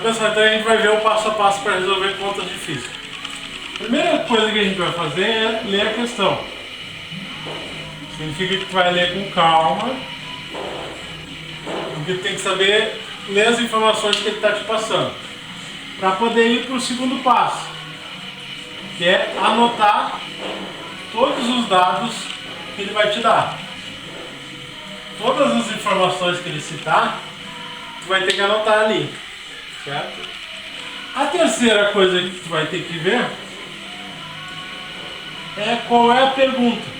Pessoal, então a gente vai ver o passo a passo para resolver contas de física. A primeira coisa que a gente vai fazer é ler a questão. Significa que tu vai ler com calma, porque tu tem que saber ler as informações que ele está te passando, para poder ir para o segundo passo, que é anotar todos os dados que ele vai te dar. Todas as informações que ele citar, tu vai ter que anotar ali, certo? A terceira coisa que tu vai ter que ver é qual é a pergunta.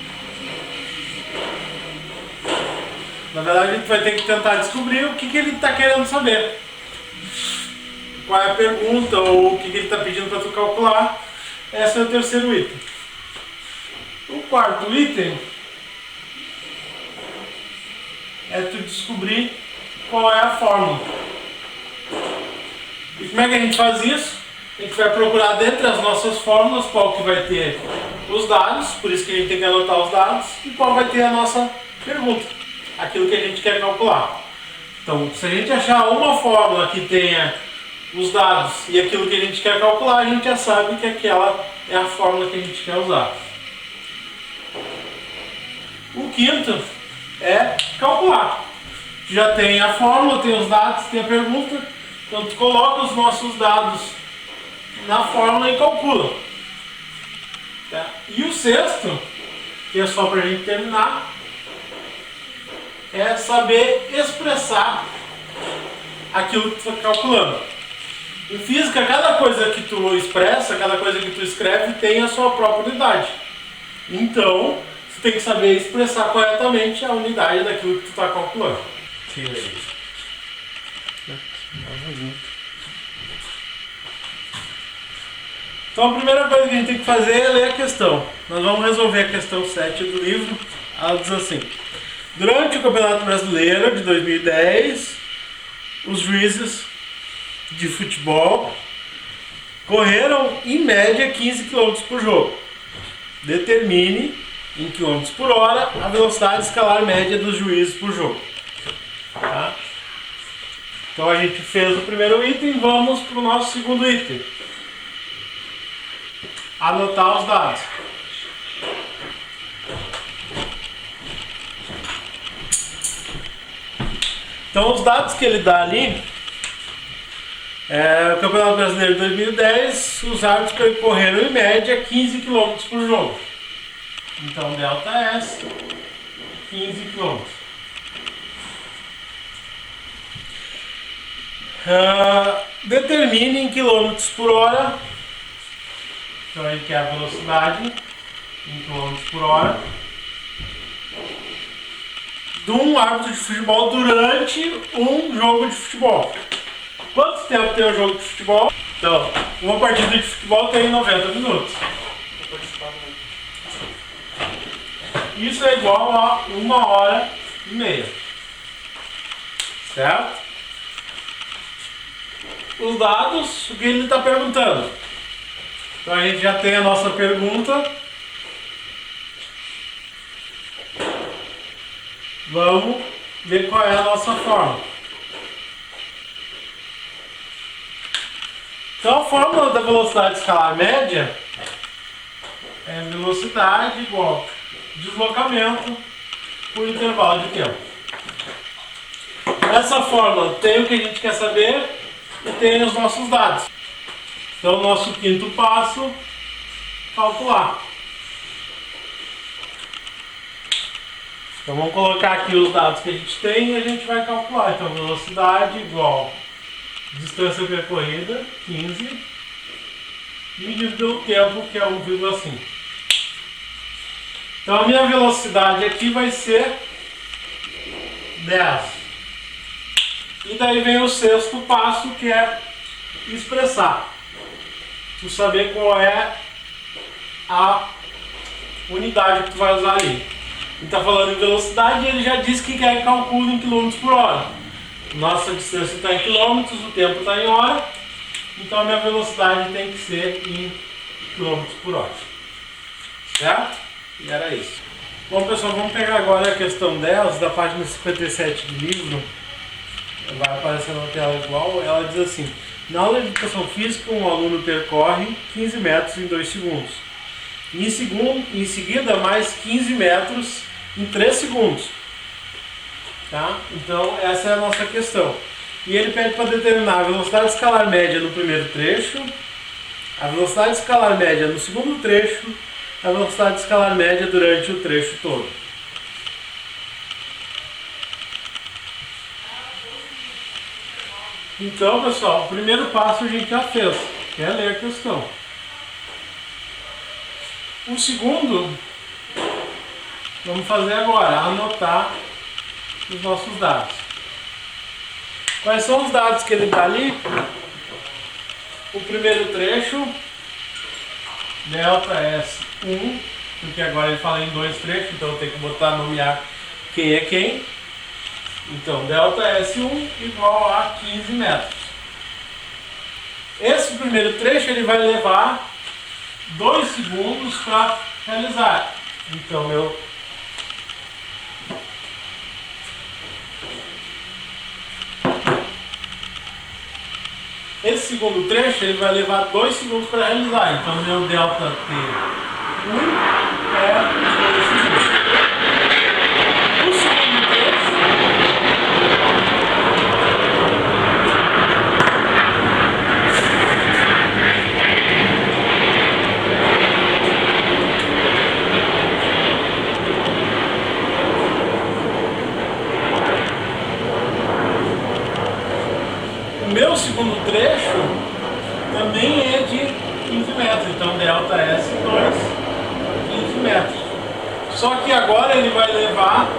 Na verdade, a gente vai ter que tentar descobrir o que ele está querendo saber. Qual é a pergunta ou o que ele está pedindo para tu calcular. Esse é o terceiro item. O quarto item é tu descobrir qual é a fórmula. E como é que a gente faz isso? A gente vai procurar dentre as nossas fórmulas qual que vai ter os dados, por isso que a gente tem que anotar os dados, e qual vai ter a nossa pergunta, aquilo que a gente quer calcular. Então, se a gente achar uma fórmula que tenha os dados e aquilo que a gente quer calcular, a gente já sabe que aquela é a fórmula que a gente quer usar. O quinto é calcular. Já tem a fórmula, tem os dados, tem a pergunta, então tu coloca os nossos dados na fórmula e calcula. Tá? E o sexto, que é só para a gente terminar, é saber expressar aquilo que tu está calculando. Em física, cada coisa que tu expressa, cada coisa que tu escreve tem a sua própria unidade. Então, você tem que saber expressar corretamente a unidade daquilo que tu está calculando. Então, a primeira coisa que a gente tem que fazer é ler a questão. Nós vamos resolver a questão 7 do livro. Ela diz assim: durante o Campeonato Brasileiro de 2010, os juízes de futebol correram em média 15 km por jogo. Determine em km por hora a velocidade escalar média dos juízes por jogo. Tá? Então a gente fez o primeiro item, vamos para o nosso segundo item. Anotar os dados. Então os dados que ele dá ali o Campeonato Brasileiro de 2010, os árbitros correram em média 15 km por jogo. Então delta S, 15 km. Determine em km por hora. Então ele quer a velocidade em km por hora de um árbitro de futebol durante um jogo de futebol. Quanto tempo tem um jogo de futebol? Então, uma partida de futebol tem 90 minutos. Isso é igual a 1h30. Certo? Os dados, o que ele está perguntando? Então a gente já tem a nossa pergunta. Vamos ver qual é a nossa fórmula. Então a fórmula da velocidade escalar média é velocidade igual deslocamento por intervalo de tempo. Essa fórmula tem o que a gente quer saber e tem os nossos dados. Então o nosso quinto passo, calcular. Então vamos colocar aqui os dados que a gente tem e a gente vai calcular. Então velocidade igual distância percorrida, 15, dividido pelo tempo, que é 1,5. Então a minha velocidade aqui vai ser 10. E daí vem o sexto passo, que é expressar. Tu saber qual é a unidade que tu vai usar ali. Ele está falando em velocidade e ele já disse que quer calculo em km por hora. Nossa distância está em quilômetros, o tempo está em hora. Então a minha velocidade tem que ser em km por hora. Certo? E era isso. Bom pessoal, vamos pegar agora a questão 10 da página 57 do livro. vai aparecer na tela igual, ela diz assim: na aula de educação física, um aluno percorre 15 metros em 2 segundos. Em seguida, mais 15 metros em 3 segundos. Tá? Então, essa é a nossa questão. E ele pede para determinar a velocidade escalar média no primeiro trecho, a velocidade escalar média no segundo trecho, a velocidade escalar média durante o trecho todo. Então, pessoal, o primeiro passo a gente já fez, que é ler a questão. O segundo, vamos fazer agora, anotar os nossos dados. Quais são os dados que ele dá ali? O primeiro trecho, delta S1, porque agora ele fala em 2 trechos, então eu tenho que nomear quem é quem. Então, delta S1 igual a 15 metros. Esse primeiro trecho ele vai levar 2 segundos para realizar. Então, esse segundo trecho ele vai levar 2 segundos para realizar. Então, meu delta T1 é 2 segundos. O segundo trecho meu segundo trecho também é de 15 metros, então delta S2, 15 metros. Só que agora ele vai levar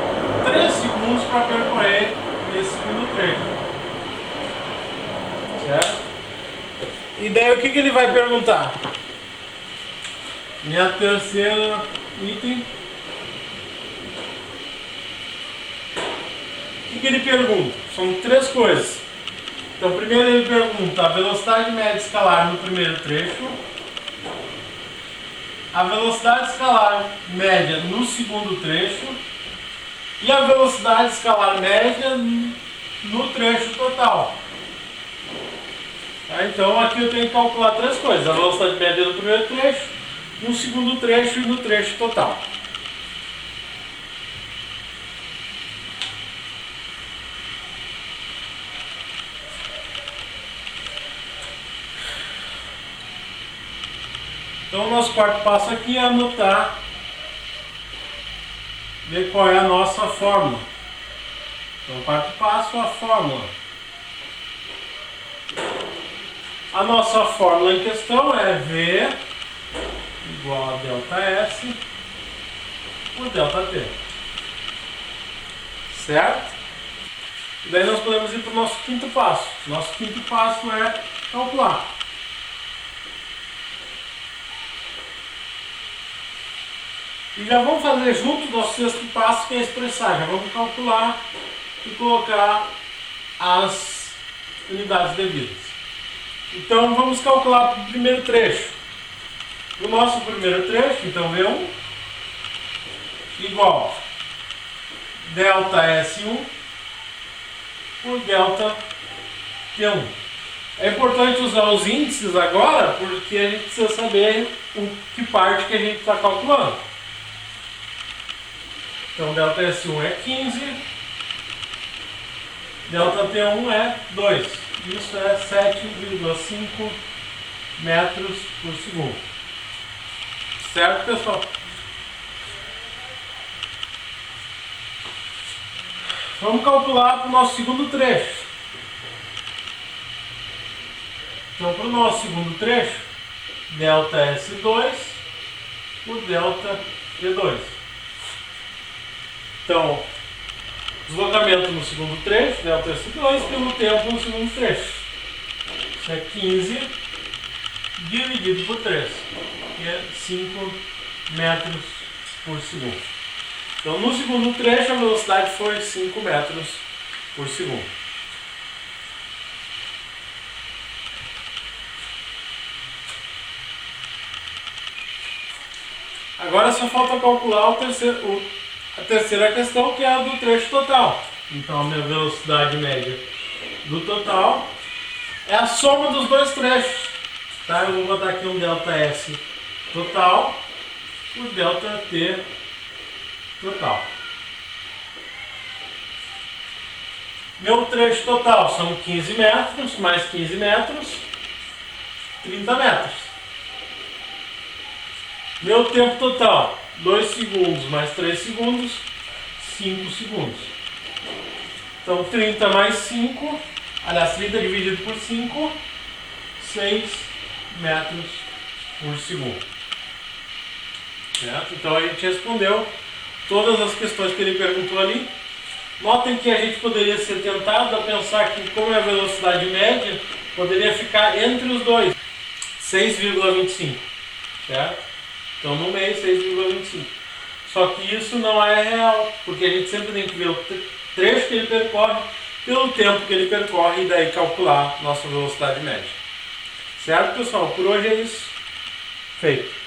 3 segundos para percorrer esse segundo trecho. Certo? E daí o que ele vai perguntar? Minha terceira item. O que ele pergunta? São 3 coisas. Então, primeiro ele pergunta a velocidade média escalar no primeiro trecho, a velocidade escalar média no segundo trecho e a velocidade escalar média no trecho total. Tá? Então, aqui eu tenho que calcular 3 coisas: a velocidade média no primeiro trecho, no segundo trecho e no trecho total. Então, o nosso quarto passo aqui é anotar, ver qual é a nossa fórmula. Então, o quarto passo, a fórmula. A nossa fórmula em questão é V igual a delta S por delta T. Certo? E daí nós podemos ir para o nosso quinto passo. Nosso quinto passo é calcular. E já vamos fazer junto do nosso sexto passo, que é expressar. Já vamos calcular e colocar as unidades devidas. Então vamos calcular para o primeiro trecho. O nosso primeiro trecho, então V1 igual delta S1 por delta T1. É importante usar os índices agora, porque a gente precisa saber que parte que a gente está calculando. Então, delta S1 é 15, delta T1 é 2. Isso é 7,5 metros por segundo. Certo, pessoal? Vamos calcular para o nosso segundo trecho. Então, para o nosso segundo trecho, delta S2 por delta T2. Então, deslocamento no segundo trecho, delta S2, pelo tempo no segundo trecho. Isso é 15 dividido por 3, que é 5 metros por segundo. Então, no segundo trecho, a velocidade foi 5 metros por segundo. Agora só falta calcular a terceira questão, que é a do trecho total. Então, a minha velocidade média do total é a soma dos dois trechos. Tá? Eu vou botar aqui um ΔS total por ΔT total. Meu trecho total são 15 metros, mais 15 metros, 30 metros. Meu tempo total, 2 segundos mais 3 segundos, 5 segundos. Então 30 mais 5, aliás, 30 dividido por 5, 6 metros por segundo. Certo? Então a gente respondeu todas as questões que ele perguntou ali. Notem que a gente poderia ser tentado a pensar que, como é a velocidade média, poderia ficar entre os dois, 6,25, certo? Então no meio, 6,25. Só que isso não é real, porque a gente sempre tem que ver o trecho que ele percorre pelo tempo que ele percorre e daí calcular nossa velocidade média. Certo, pessoal? Por hoje é isso. Feito.